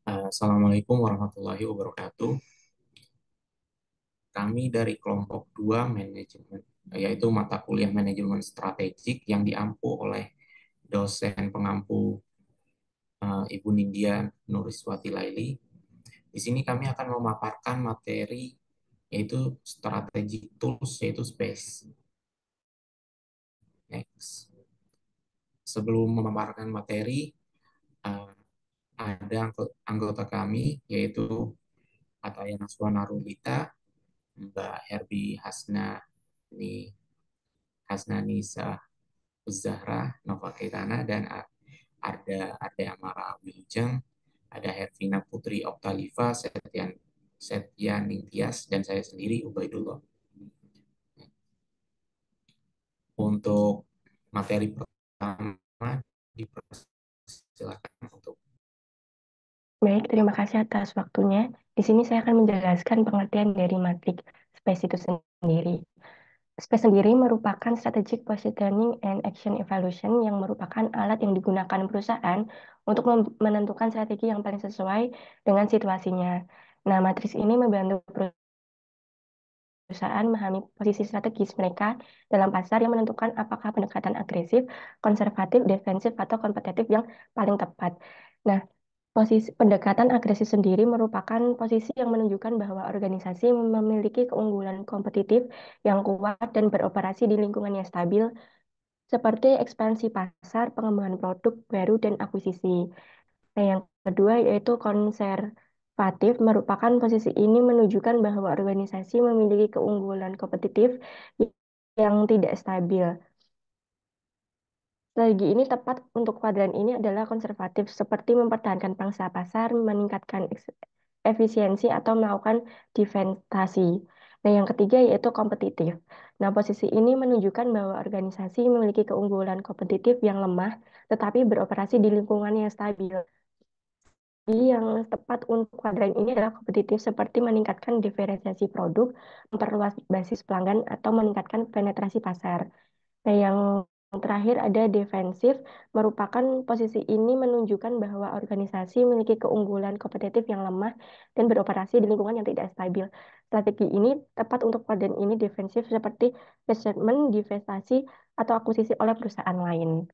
Assalamualaikum warahmatullahi wabarakatuh. Kami dari kelompok 2 manajemen, yaitu mata kuliah manajemen strategik yang diampu oleh dosen pengampu Ibu Nindya Nuriswati Laili. Di sini kami akan memaparkan materi yaitu strategic tools yaitu SPACE. Next. Sebelum memaparkan materi, uh, ada anggota kami yaitu Ataya Naswana Rulita, Mbak Herbie Hasnanisa Zahra Nova Kirana, dan ada Amara Wilujeng, ada Hervina Putri Oktaliva, Setia Ningtyas, dan saya sendiri Ubaidullah. Untuk materi pertama dipersilakan untuk. Baik, terima kasih atas waktunya. Di sini saya akan menjelaskan pengertian dari matrik SPACE itu sendiri. SPACE sendiri merupakan Strategic Positioning and Action Evaluation yang merupakan alat yang digunakan perusahaan untuk menentukan strategi yang paling sesuai dengan situasinya. Nah, matriks ini membantu perusahaan memahami posisi strategis mereka dalam pasar yang menentukan apakah pendekatan agresif, konservatif, defensif, atau kompetitif yang paling tepat. Nah, posisi pendekatan agresif sendiri merupakan posisi yang menunjukkan bahwa organisasi memiliki keunggulan kompetitif yang kuat dan beroperasi di lingkungan yang stabil, seperti ekspansi pasar, pengembangan produk baru, dan akuisisi. Nah, yang kedua yaitu konservatif, merupakan posisi ini menunjukkan bahwa organisasi memiliki keunggulan kompetitif yang tidak stabil. Strategi ini tepat untuk kuadran ini adalah konservatif, seperti mempertahankan pangsa pasar, meningkatkan efisiensi, atau melakukan defenstasi. Nah, yang ketiga yaitu kompetitif. Nah, posisi ini menunjukkan bahwa organisasi memiliki keunggulan kompetitif yang lemah, tetapi beroperasi di lingkungan yang stabil. Jadi yang tepat untuk kuadran ini adalah kompetitif, seperti meningkatkan diferensiasi produk, memperluas basis pelanggan, atau meningkatkan penetrasi pasar. Nah, yang terakhir ada defensif, merupakan posisi ini menunjukkan bahwa organisasi memiliki keunggulan kompetitif yang lemah dan beroperasi di lingkungan yang tidak stabil. Strategi ini tepat untuk kuadran ini defensif, seperti restructuring, divestasi, atau akuisisi oleh perusahaan lain.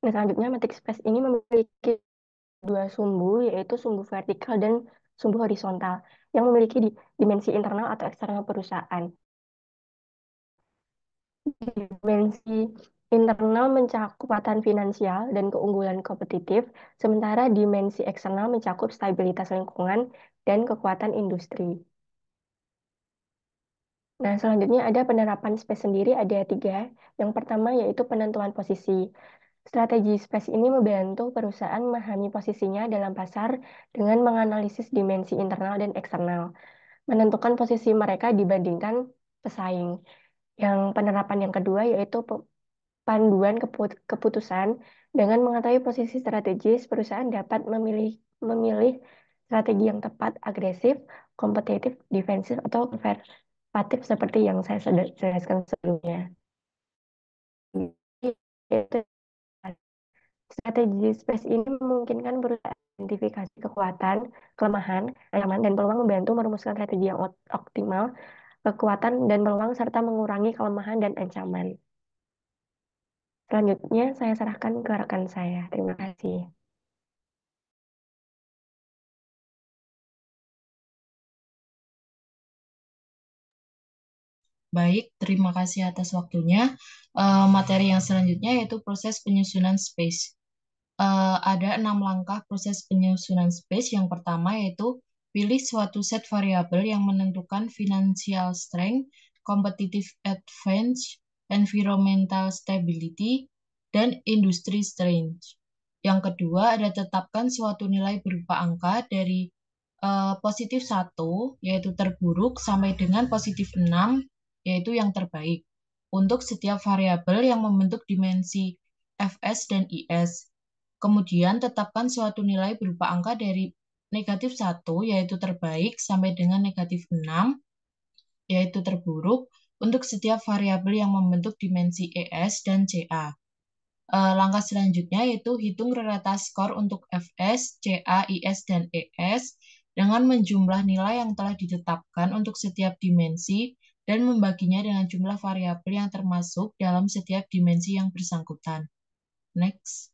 Nah, selanjutnya matrix space ini memiliki dua sumbu, yaitu sumbu vertikal dan sumbu horizontal, yang memiliki dimensi internal atau eksternal perusahaan. Dimensi internal mencakup kekuatan finansial dan keunggulan kompetitif, sementara dimensi eksternal mencakup stabilitas lingkungan dan kekuatan industri. Nah, selanjutnya ada penerapan space sendiri, ada tiga. Yang pertama yaitu penentuan posisi. Strategi space ini membantu perusahaan memahami posisinya dalam pasar dengan menganalisis dimensi internal dan eksternal, menentukan posisi mereka dibandingkan pesaing. Yang penerapan yang kedua yaitu panduan keputusan. Dengan mengetahui posisi strategis, perusahaan dapat memilih strategi yang tepat, agresif, kompetitif, defensif, atau konservatif seperti yang saya sudah jelaskan sebelumnya. Itu strategi space ini memungkinkan perusahaan identifikasi kekuatan, kelemahan, ancaman, dan peluang, membantu merumuskan strategi yang optimal, kekuatan dan peluang, serta mengurangi kelemahan dan ancaman. Selanjutnya, saya serahkan ke rekan saya. Terima kasih. Baik, terima kasih atas waktunya. Materi yang selanjutnya yaitu proses penyusunan space. Ada 6 langkah proses penyusunan space. Yang pertama yaitu pilih suatu set variabel yang menentukan financial strength, competitive advantage, environmental stability, dan industry strength. Yang kedua ada tetapkan suatu nilai berupa angka dari positif 1 yaitu terburuk sampai dengan positif 6 yaitu yang terbaik untuk setiap variabel yang membentuk dimensi Fs dan Is. Kemudian tetapkan suatu nilai berupa angka dari negatif 1 yaitu terbaik sampai dengan negatif 6 yaitu terburuk untuk setiap variabel yang membentuk dimensi Es dan Ca. Langkah selanjutnya yaitu hitung rata skor untuk Fs, Ca, Is, dan Es dengan menjumlah nilai yang telah ditetapkan untuk setiap dimensi dan membaginya dengan jumlah variabel yang termasuk dalam setiap dimensi yang bersangkutan. Next.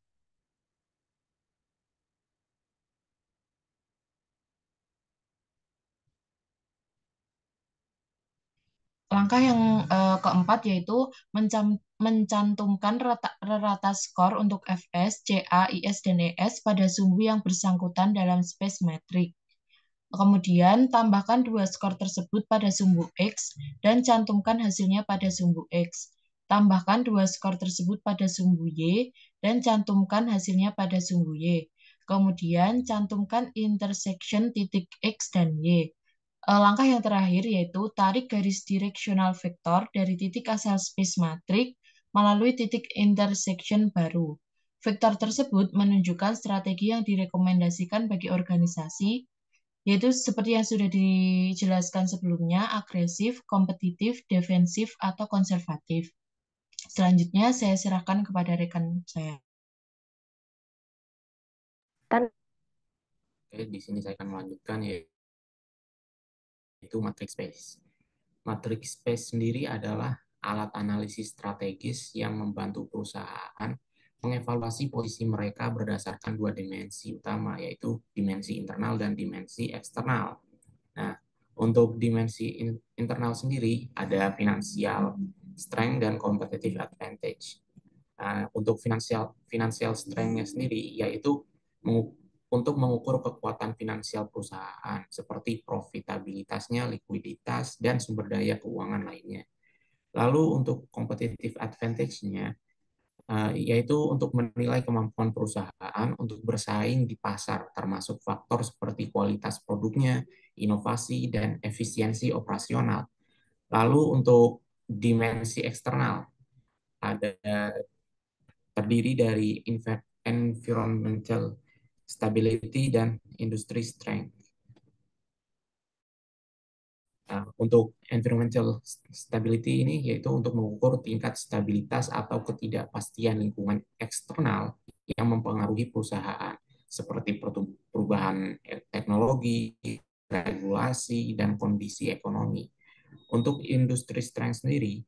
Langkah yang keempat yaitu mencantumkan rata skor untuk Fs, Ca, Is, dan Es pada sumbu yang bersangkutan dalam space metrik. Kemudian, tambahkan dua skor tersebut pada sumbu X dan cantumkan hasilnya pada sumbu X. Tambahkan dua skor tersebut pada sumbu Y dan cantumkan hasilnya pada sumbu Y. Kemudian, cantumkan intersection titik X dan Y. Langkah yang terakhir yaitu tarik garis direksional vektor dari titik asal space matrik melalui titik intersection baru. Vektor tersebut menunjukkan strategi yang direkomendasikan bagi organisasi, yaitu seperti yang sudah dijelaskan sebelumnya, agresif, kompetitif, defensif, atau konservatif. Selanjutnya saya serahkan kepada rekan saya. Oke, di sini saya akan melanjutkan yaitu matrix space. Matrix space sendiri adalah alat analisis strategis yang membantu perusahaan mengevaluasi posisi mereka berdasarkan dua dimensi utama, yaitu dimensi internal dan dimensi eksternal. Nah, untuk dimensi internal sendiri ada financial strength dan competitive advantage. Untuk financial strength-nya sendiri yaitu untuk mengukur kekuatan finansial perusahaan seperti profitabilitasnya, likuiditas, dan sumber daya keuangan lainnya. Lalu untuk competitive advantage-nya yaitu untuk menilai kemampuan perusahaan untuk bersaing di pasar, termasuk faktor seperti kualitas produknya, inovasi, dan efisiensi operasional. Lalu untuk dimensi eksternal, ada terdiri dari environmental stability dan industry strength. Untuk environmental stability ini yaitu untuk mengukur tingkat stabilitas atau ketidakpastian lingkungan eksternal yang mempengaruhi perusahaan, seperti perubahan teknologi, regulasi, dan kondisi ekonomi. Untuk industri strength sendiri,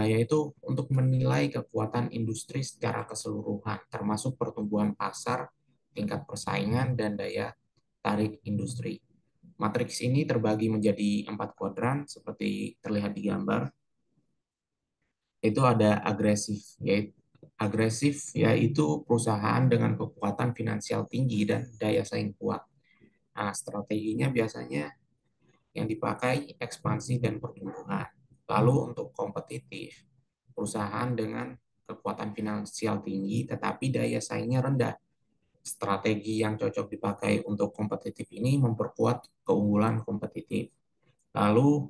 yaitu untuk menilai kekuatan industri secara keseluruhan, termasuk pertumbuhan pasar, tingkat persaingan, dan daya tarik industri. Matriks ini terbagi menjadi 4 kuadran seperti terlihat di gambar. Itu ada agresif yaitu perusahaan dengan kekuatan finansial tinggi dan daya saing kuat. Nah, strateginya biasanya yang dipakai ekspansi dan pertumbuhan. Lalu untuk kompetitif, perusahaan dengan kekuatan finansial tinggi tetapi daya saingnya rendah. Strategi yang cocok dipakai untuk kompetitif ini memperkuat keunggulan kompetitif. Lalu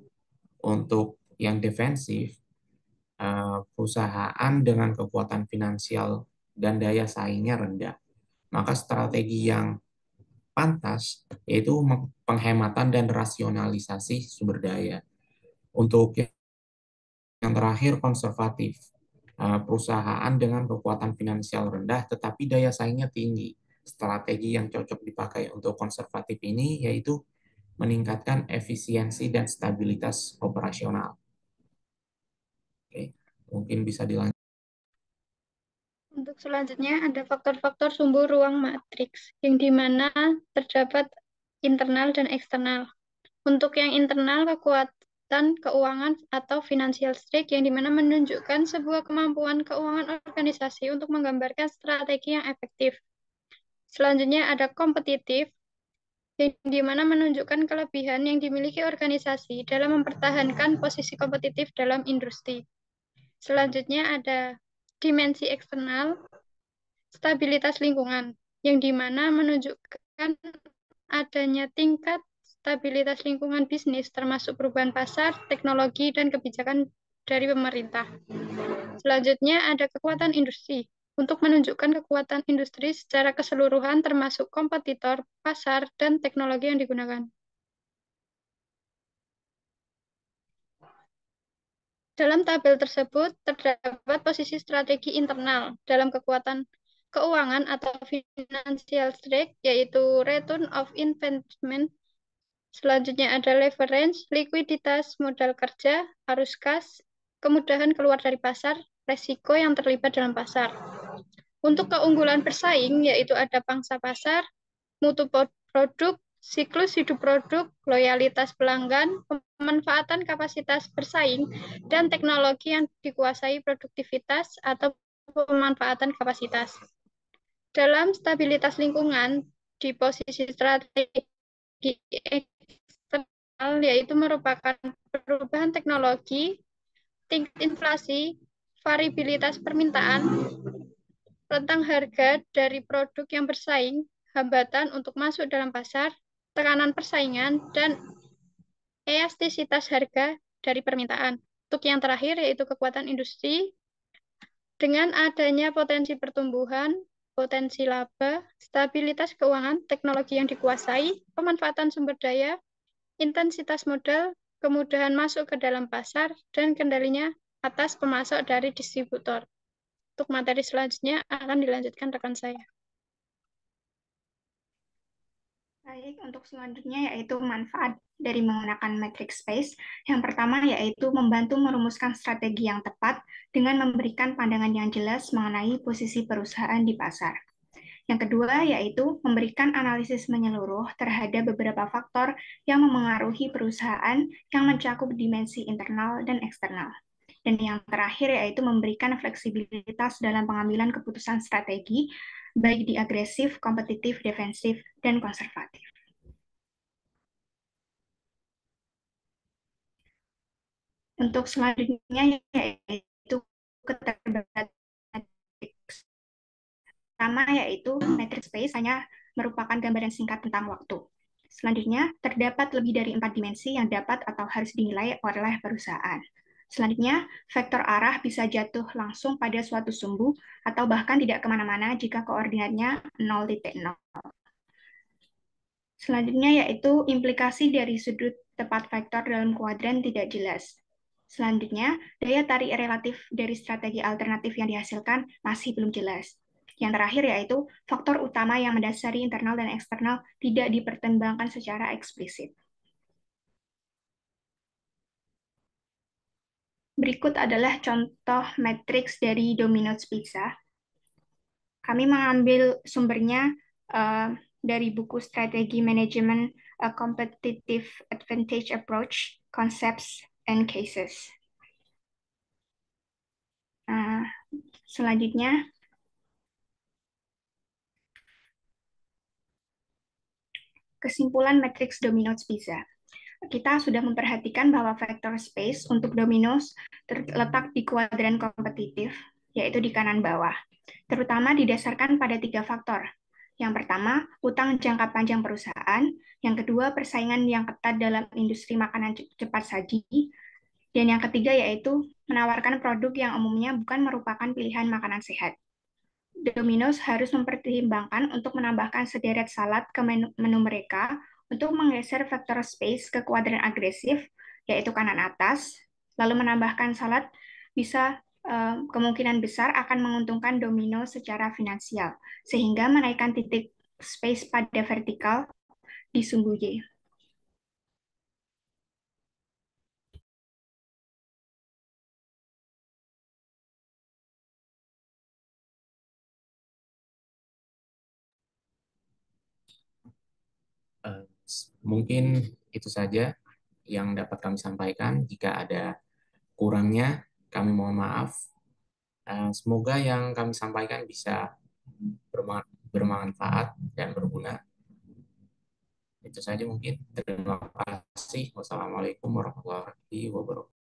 untuk yang defensif, perusahaan dengan kekuatan finansial dan daya saingnya rendah. Maka strategi yang pantas yaitu penghematan dan rasionalisasi sumber daya. Untuk yang terakhir konservatif, perusahaan dengan kekuatan finansial rendah tetapi daya saingnya tinggi. Strategi yang cocok dipakai untuk konservatif ini yaitu meningkatkan efisiensi dan stabilitas operasional. Oke, mungkin bisa dilanjutkan. Untuk selanjutnya ada faktor-faktor sumbu ruang matriks, yang dimana terdapat internal dan eksternal. Untuk yang internal, kekuatan keuangan atau financial strength, yang dimana menunjukkan sebuah kemampuan keuangan organisasi untuk menggambarkan strategi yang efektif. Selanjutnya ada kompetitif, yang dimana menunjukkan kelebihan yang dimiliki organisasi dalam mempertahankan posisi kompetitif dalam industri. Selanjutnya ada dimensi eksternal, stabilitas lingkungan, yang dimana menunjukkan adanya tingkat stabilitas lingkungan bisnis, termasuk perubahan pasar, teknologi, dan kebijakan dari pemerintah. Selanjutnya ada kekuatan industri, untuk menunjukkan kekuatan industri secara keseluruhan, termasuk kompetitor, pasar, dan teknologi yang digunakan. Dalam tabel tersebut terdapat posisi strategi internal dalam kekuatan keuangan atau financial strength, yaitu return of investment. Selanjutnya ada leverage, likuiditas modal kerja, arus kas, kemudahan keluar dari pasar, resiko yang terlibat dalam pasar. Untuk keunggulan bersaing, yaitu ada pangsa pasar, mutu produk, siklus hidup produk, loyalitas pelanggan, pemanfaatan kapasitas bersaing, dan teknologi yang dikuasai produktivitas atau pemanfaatan kapasitas. Dalam stabilitas lingkungan, di posisi strategi eksternal, yaitu merupakan perubahan teknologi, tingkat inflasi, variabilitas permintaan, rentang harga dari produk yang bersaing, hambatan untuk masuk dalam pasar, tekanan persaingan, dan elastisitas harga dari permintaan. Untuk yang terakhir yaitu kekuatan industri, dengan adanya potensi pertumbuhan, potensi laba, stabilitas keuangan, teknologi yang dikuasai, pemanfaatan sumber daya, intensitas modal, kemudahan masuk ke dalam pasar, dan kendalinya atas pemasok dari distributor. Untuk materi selanjutnya akan dilanjutkan rekan saya. Baik, untuk selanjutnya yaitu manfaat dari menggunakan matrix space. Yang pertama yaitu membantu merumuskan strategi yang tepat dengan memberikan pandangan yang jelas mengenai posisi perusahaan di pasar. Yang kedua yaitu memberikan analisis menyeluruh terhadap beberapa faktor yang memengaruhi perusahaan yang mencakup dimensi internal dan eksternal. Dan yang terakhir yaitu memberikan fleksibilitas dalam pengambilan keputusan strategi, baik di agresif, kompetitif, defensif, dan konservatif. Untuk selanjutnya yaitu keterbatasan matriks. Pertama yaitu matrix space hanya merupakan gambaran singkat tentang waktu. Selanjutnya, terdapat lebih dari 4 dimensi yang dapat atau harus dinilai oleh perusahaan. Selanjutnya, vektor arah bisa jatuh langsung pada suatu sumbu atau bahkan tidak kemana-mana jika koordinatnya 0,0. Selanjutnya yaitu implikasi dari sudut tepat vektor dalam kuadran tidak jelas. Selanjutnya, daya tarik relatif dari strategi alternatif yang dihasilkan masih belum jelas. Yang terakhir yaitu faktor utama yang mendasari internal dan eksternal tidak dipertimbangkan secara eksplisit. Berikut adalah contoh matriks dari Domino's Pizza. Kami mengambil sumbernya dari buku Strategi Manajemen A Competitive Advantage Approach, Concepts and Cases. Selanjutnya, kesimpulan matriks Domino's Pizza. Kita sudah memperhatikan bahwa vektor space untuk Domino's terletak di kuadran kompetitif, yaitu di kanan bawah, terutama didasarkan pada 3 faktor. Yang pertama, utang jangka panjang perusahaan. Yang kedua, persaingan yang ketat dalam industri makanan cepat saji. Dan yang ketiga yaitu menawarkan produk yang umumnya bukan merupakan pilihan makanan sehat. Domino's harus mempertimbangkan untuk menambahkan sederet salad ke menu mereka untuk menggeser vektor space ke kuadran agresif, yaitu kanan atas, lalu menambahkan salad bisa kemungkinan besar akan menguntungkan Domino secara finansial, sehingga menaikkan titik space pada vertikal di sumbu Y. Mungkin itu saja yang dapat kami sampaikan. Jika ada kurangnya, kami mohon maaf. Semoga yang kami sampaikan bisa bermanfaat dan berguna. Itu saja mungkin. Terima kasih. Wassalamualaikum warahmatullahi wabarakatuh.